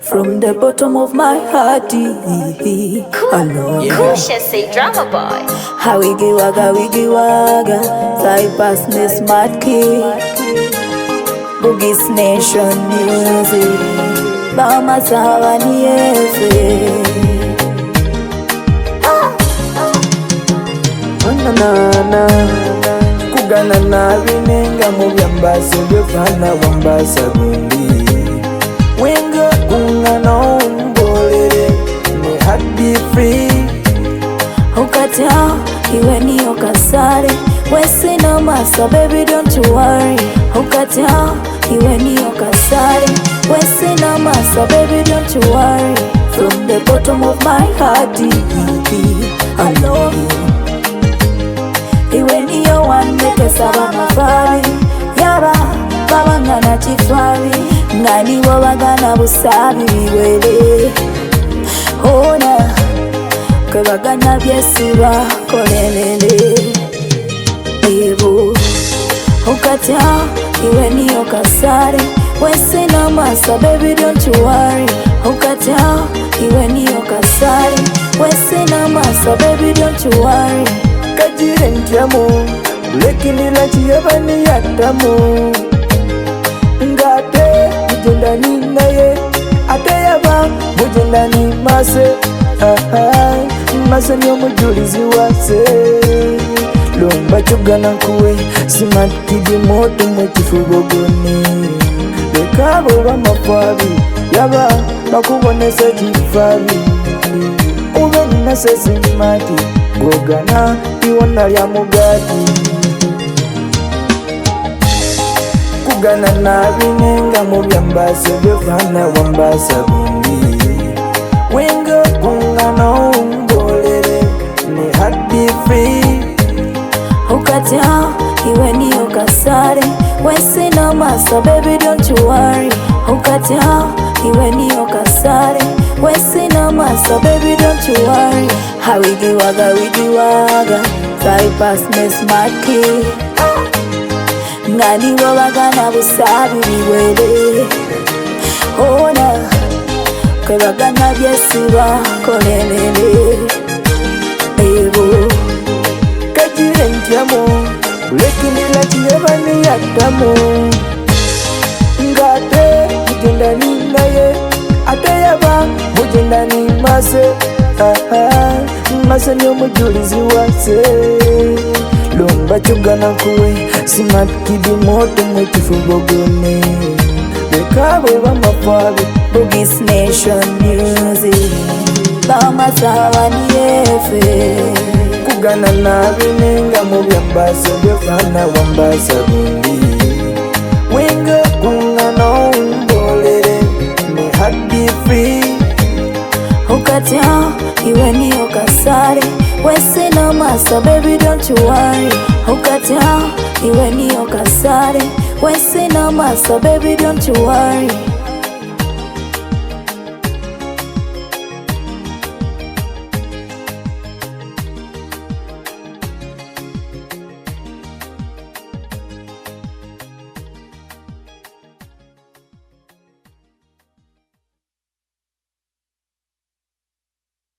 From the bottom of my heart, I love you. Kusha say drama boy. How wiggy waga, Cypress me smart kid. Bugis Nation music, Lumasaba ni efe. Na kugana na binenga mu byambaso byofana wambasa gundi. Wenga kungana umbolere me heart be free. Ukata iwe ni okasare, wesi no masa baby don't you worry. Ukata iwe ni okasare, wesi no masa baby don't you worry. From the bottom of my heart, I love you. Iwe ni yo one meke saba mafari, yaba baba ngana chifari, ngani wabagana busabi biwele. Ona kwebagana byesiba kolelele. Ebo ukatya iwe ni okasare, wesi no masa baby don't you worry. Ukatya iwe ni okasare, wesi no masa baby don't you worry. Kajire ntiamo, lekini la chiyabani yatamo. Ngate mujendani naye, ate yaba mujendani mase. Mase niyo mujulizi wase. Lomba chugana kuwe, smart kidi moto mwechifugogoni. Bekabo ba mafabi, yaba bakubonese jifabi. Ube nina sesimati, gogana iwona lya mugati. Kugana na binenga mu byambaso byofana wambasa gundi. Wenga kungana umbolere me heart be free. Ukatya iwe ni okasare, wesi no masa baby don't you worry. Ukatya iwe ni okasare, wesi no masa baby don't you worry. How wiggy waga, Cypress me smart kid. Ngani wabagana busabi biwele. Ona kwebagana byesiba kolelele. Ebo kajire ntiamo, lekini la chiyabani yatamo. Ngate mujendani naye, ate yaba mujendani mase. Mase niyo mujulizi wase. Lomba chugana kuwe, smart kidi moto mwechifugogoni. Bekabo ba mafabi, Bugis Nation music, Lumasaba ni efe. Kugana na binenga mu byambaso byofana wambasa gundi. Wenga kungana umbolere me heart be free. Ukatya iwe ni okasare, wesi no masa baby don't you worry. Ukatya iwe ni okasare, wesi no masa baby don't you worry.